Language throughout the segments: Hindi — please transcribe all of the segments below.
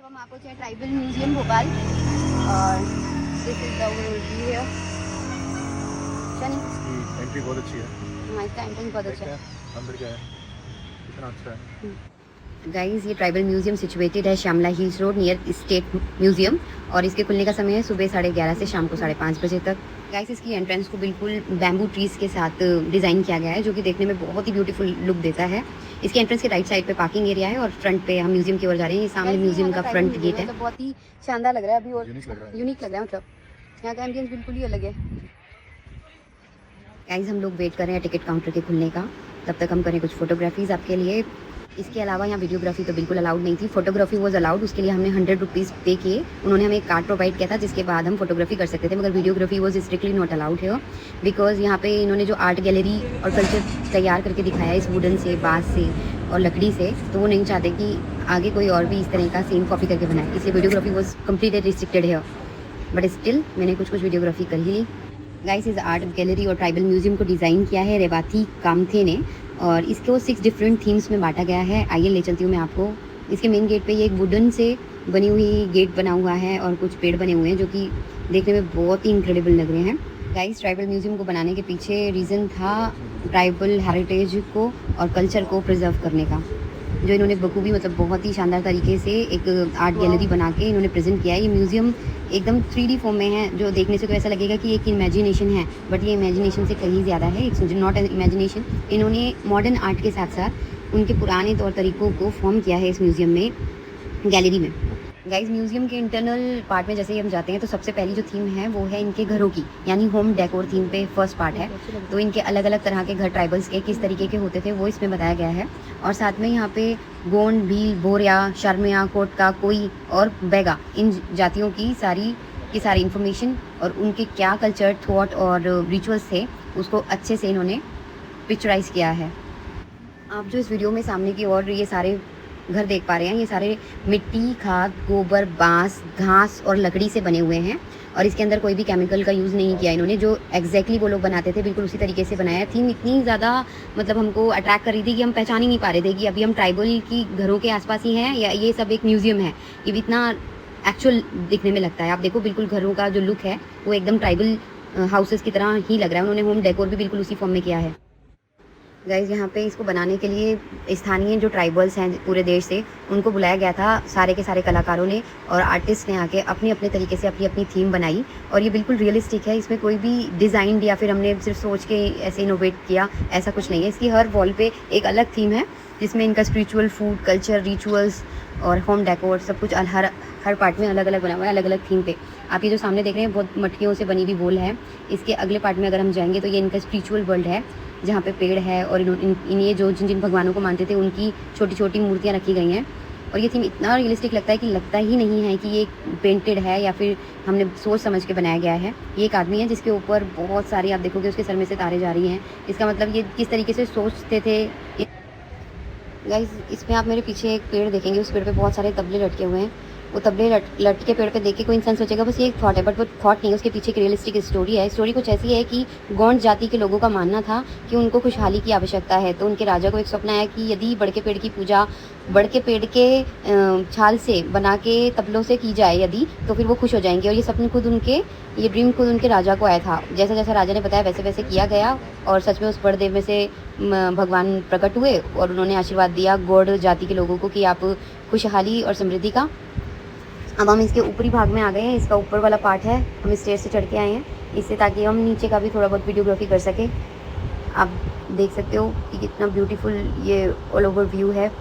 अब हम आपको चाहिए ट्राइबल म्यूजियम भोपाल और this is the view here. Shani इसकी एंट्री बहुत अच्छी है। हाँ, इसका एंट्रेंस बहुत अच्छा है। अंदर क्या है, कितना अच्छा है। गाइस, ये ट्राइबल म्यूजियम सिचुएटेड है Shyamala hills road near state museum और इसके खुलने का समय है सुबह 11:30 से शाम को 5:30 बजे तक। गाइस, इसकी एंट्रेंस को बिल्कुल बैम्बू ट्रीज के साथ डिज़ाइन किया गया है जो कि देखने में बहुत ही ब्यूटीफुल लुक देता है। इसके एंट्रेंस के राइट साइड पे पार्किंग एरिया है और फ्रंट पे हम म्यूजियम की ओर जा रहे हैं। ये सामने म्यूजियम का फ्रंट गेट है। बहुत ही शानदार लग रहा है अभी और यूनिक लग रहा है। मतलब यहाँ का एम्बियंस बिल्कुल ही अलग है। गाइस, हम लोग वेट कर रहे हैं टिकट काउंटर के खुलने का, तब तक हम करें कुछ फोटोग्राफीज आपके लिए। इसके अलावा यहाँ वीडियोग्राफी तो बिल्कुल अलाउड नहीं थी, फोटोग्राफी वॉज अलाउड। उसके लिए हमने 100 रुपीज़ पे किए। उन्होंने हमें एक कार्ड प्रोवाइड किया था जिसके बाद हम फोटोग्राफी कर सकते थे, मगर videography was strictly not allowed है बिकॉज यहाँ पे इन्होंने जो आर्ट गैलरी और कल्चर तैयार करके दिखाया है इस वुडन से, बाँस से और लकड़ी से, तो वो नहीं चाहते कि आगे कोई और भी इस तरह का सेम कॉपी करके बनाए, इसलिए वीडियोग्राफी वॉज कम्प्लीटली रिस्ट्रिक्टेड है। बट स्टिल मैंने कुछ वीडियोग्राफी कर ही ली। गाइस, इस आर्ट गैलरी और ट्राइबल म्यूजियम को डिज़ाइन किया है रेवाती कामथे ने और इसको 6 डिफरेंट थीम्स में बांटा गया है। आइए ले चलती हूँ मैं आपको। इसके मेन गेट पे ये एक वुडन से बनी हुई गेट बना हुआ है और कुछ पेड़ बने हुए हैं जो कि देखने में बहुत ही इनक्रेडिबल लग रहे हैं। गाइस, ट्राइबल म्यूजियम को बनाने के पीछे रीज़न था ट्राइबल हेरिटेज को और कल्चर को प्रिजर्व करने का, जो इन्होंने बखूबी मतलब बहुत ही शानदार तरीके से एक आर्ट गैलरी बना के इन्होंने प्रेजेंट किया है। ये म्यूज़ियम एकदम 3D फॉर्म में है, जो देखने से तो ऐसा लगेगा कि एक इमेजिनेशन है, बट ये इमेजिनेशन से कहीं ज़्यादा है। It's not an imagination. इन्होंने मॉडर्न आर्ट के साथ साथ उनके पुराने तौर तरीक़ों को फॉर्म किया है इस म्यूज़ियम में, गैलरी में। गाइस, म्यूज़ियम के इंटरनल पार्ट में जैसे ही हम जाते हैं तो सबसे पहली जो थीम है वो है इनके घरों की, यानी होम डेकोर थीम पे फर्स्ट पार्ट है। तो इनके अलग अलग तरह के घर ट्राइबल्स के किस तरीके के होते थे वो इसमें बताया गया है। और साथ में यहाँ पे गोंड, भील, भोरिया, शर्मिया, कोटका, कोई और बैगा, इन जातियों की सारी इन्फॉर्मेशन और उनके क्या कल्चर, थॉट और रिचुअल्स थे उसको अच्छे से इन्होंने पिक्चराइज किया है। आप जो इस वीडियो में सामने की ओर ये सारे घर देख पा रहे हैं, ये सारे मिट्टी, खाद, गोबर, बांस, घास और लकड़ी से बने हुए हैं और इसके अंदर कोई भी केमिकल का यूज़ नहीं किया इन्होंने। जो एग्जैक्टली वो लोग बनाते थे बिल्कुल उसी तरीके से बनाया। थीम इतनी ज़्यादा मतलब हमको अट्रैक्ट कर रही थी कि हम पहचान ही नहीं पा रहे थे कि अभी हम ट्राइबल की घरों के आसपास ही हैं या ये सब एक म्यूज़ियम है। ये भी इतना एक्चुअल दिखने में लगता है। आप देखो, बिल्कुल घरों का जो लुक है वो एकदम ट्राइबल हाउसेस की तरह ही लग रहा है। उन्होंने होम डेकोर भी बिल्कुल उसी फॉर्म में किया है। गाइज, यहाँ पे इसको बनाने के लिए स्थानीय जो ट्राइबल्स हैं पूरे देश से उनको बुलाया गया था, सारे के सारे कलाकारों ने और आर्टिस्ट ने आके अपने अपने तरीके से अपनी अपनी थीम बनाई और ये बिल्कुल रियलिस्टिक है। इसमें कोई भी डिज़ाइन या फिर हमने सिर्फ सोच के ऐसे इनोवेट किया, ऐसा कुछ नहीं है। इसकी हर वॉल पे एक अलग थीम है जिसमें इनका स्पिरिचुअल, फूड, कल्चर, रिचुअल्स और होम डेकोर सब कुछ हर पार्ट में अलग अलग बना हुआ है, अलग अलग थीम पे। आप ये जो सामने देख रहे हैं बहुत मटकियों से बनी हुई वॉल है। इसके अगले पार्ट में अगर हम जाएंगे तो ये इनका स्पिरिचुअल वर्ल्ड है जहाँ पे पेड़ है और ये जो जिन भगवानों को मानते थे उनकी छोटी छोटी मूर्तियाँ रखी गई हैं। और ये थीम इतना रियलिस्टिक लगता है कि लगता ही नहीं है कि ये पेंटेड है या फिर हमने सोच समझ के बनाया गया है। ये एक आदमी है जिसके ऊपर बहुत सारी, आप देखोगे उसके सर में से तारे जा रही हैं। इसका मतलब ये किस तरीके से सोचते थे। गाइस, इसमें आप मेरे पीछे एक पेड़ देखेंगे, उस पेड़ पे बहुत सारे तबले लटके हुए हैं। वो तबले लटके पेड़ पे देख के कोई इंसान सोचेगा बस ये एक थॉट है, बट वो थॉट नहीं है, उसके पीछे एक रियलिस्टिक स्टोरी है। स्टोरी कुछ ऐसी है कि गोंड जाति के लोगों का मानना था कि उनको खुशहाली की आवश्यकता है, तो उनके राजा को एक सपना आया कि यदि बड़के पेड़ की पूजा बड़के पेड़ के छाल से बना के तबलों से की जाए यदि, तो फिर वो खुश हो जाएंगे। और ये ड्रीम खुद उनके राजा को आया था। जैसा जैसा राजा ने बताया वैसे वैसे किया गया और सच में उस बड़देव में से भगवान प्रकट हुए और उन्होंने आशीर्वाद दिया गौड़ जाति के लोगों को कि आप खुशहाली और समृद्धि का। अब हम इसके ऊपरी भाग में आ गए हैं। इसका ऊपर वाला पार्ट है, हम स्टेज से चढ़ के आए हैं इससे, ताकि हम नीचे का भी थोड़ा बहुत वीडियोग्राफी कर सकें। आप देख सकते हो कि कितना ब्यूटीफुल ये ऑल ओवर व्यू है।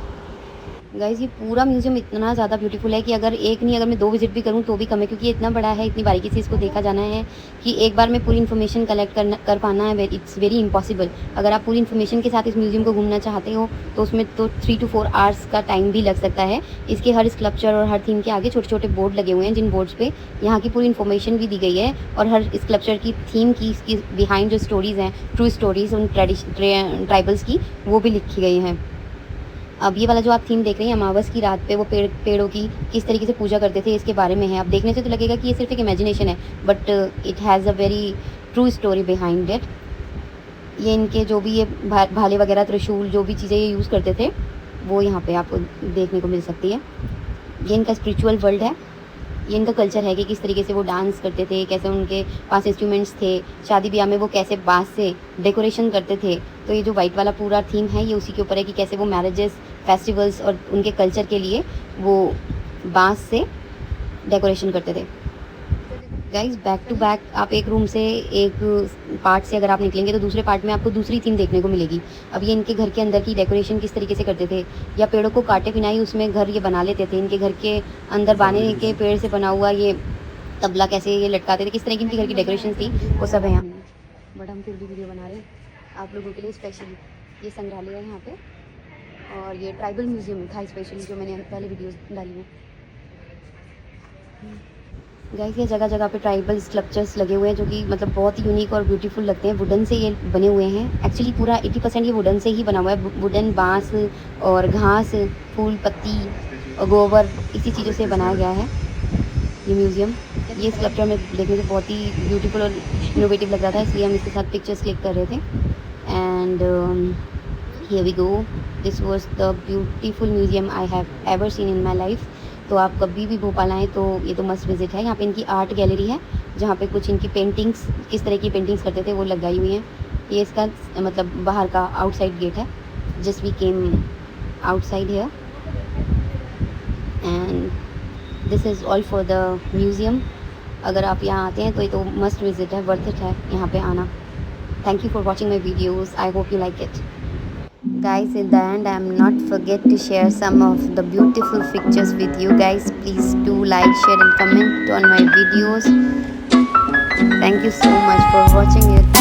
गाइस, ये पूरा म्यूज़ियम इतना ज़्यादा ब्यूटीफुल है कि अगर एक नहीं, अगर मैं 2 विजिट भी करूँ तो भी कम है, क्योंकि ये इतना बड़ा है, इतनी बारीकी से इसको देखा जाना है कि एक बार में पूरी इन्फॉर्मेशन कलेक्ट कर पाना है, इट्स वेरी इम्पॉसिबल। अगर आप पूरी इन्फॉर्मेशन के साथ इस म्यूज़ियम को घूमना चाहते हो तो उसमें तो 3 to 4 आवर्स का टाइम भी लग सकता है। इसके हर स्कल्पचर और हर थीम के आगे छोटे छोटे बोर्ड लगे हुए हैं, जिन बोर्ड्स पे यहाँ की पूरी इन्फॉर्मेशन भी दी गई है और हर स्कल्पचर की थीम की, इसकी बिहाइंड जो स्टोरीज़ हैं, ट्रू स्टोरीज़ उन ट्राइबल्स की, वो भी लिखी गई हैं। अब ये वाला जो आप थीम देख रहे हैं अमावस की रात पे वो पेड़ों की किस तरीके से पूजा करते थे इसके बारे में है। अब देखने से तो लगेगा कि ये सिर्फ एक इमेजिनेशन है, but it has a very true story behind it. ये इनके जो भी ये भाले वगैरह, त्रिशूल, जो भी चीज़ें ये यूज़ करते थे वो यहाँ पे आपको देखने को मिल सकती है। ये इनका स्पिरिचुअल वर्ल्ड है, ये इनका कल्चर है कि किस तरीके से वो डांस करते थे, कैसे उनके पास इंस्ट्रूमेंट्स थे, शादी ब्याह में वो कैसे बांस से डेकोरेशन करते थे। तो ये जो वाइट वाला पूरा थीम है ये उसी के ऊपर है कि कैसे वो मैरिजेस, फेस्टिवल्स और उनके कल्चर के लिए वो बांस से डेकोरेशन करते थे। गाइज बैक टू बैक आप एक रूम से, एक पार्ट से अगर आप निकलेंगे तो दूसरे पार्ट में आपको दूसरी थीम देखने को मिलेगी। अब ये इनके घर के अंदर की डेकोरेशन किस तरीके से करते थे, या पेड़ों को काटे बिना ही उसमें घर ये बना लेते थे। इनके घर के अंदर बाने के पेड़ से बना हुआ ये तबला कैसे ये लटकाते थे, किस तरह की इनकी घर की डेकोरेशन थी, वो सब है यहाँ। बट हम फिर भी वीडियो बना रहे हैं आप लोगों के लिए स्पेशली। ये संग्रहालय है यहाँ पे, और ये ट्राइबल म्यूजियम था स्पेशली, जो मैंने पहले वीडियोस डाली हैं। गाइस ये जगह जगह पे ट्राइबल स्कल्पचर्स लगे हुए हैं जो कि मतलब बहुत ही यूनिक और ब्यूटीफुल लगते हैं। वुडन से ये बने हुए हैं, एक्चुअली पूरा 80% ये वुडन से ही बना हुआ है। वुडन, बांस और घास, फूल, पत्ती और गोबर, इसी चीज़ों से बनाया गया है ये म्यूज़ियम। ये स्कल्पचर में देखने से बहुत ही ब्यूटीफुल और इनोवेटिव लग रहा था, इसलिए हम इसके साथ पिक्चर्स क्लिक कर रहे थे। And here we go, this was the beautiful museum I have ever seen in my life. तो आप कभी भी भोपाल आएँ तो ये तो मस्ट विजिट है। यहाँ पे इनकी आर्ट गैलरी है जहाँ पे कुछ इनकी पेंटिंग्स, किस तरह की पेंटिंग्स करते थे वो लगाई हुई हैं। ये इसका मतलब बाहर का आउटसाइड गेट है। Just we came outside here and this is all for the museum. अगर आप यहाँ आते हैं तो ये तो मस्ट विजिट है, वर्थ इट है यहाँ पे आना। Thank you for watching my videos, I hope you like it. Guys, in the end I am not forget to share some of the beautiful pictures with you guys. Please do like, share and comment on my videos. Thank you so much for watching it.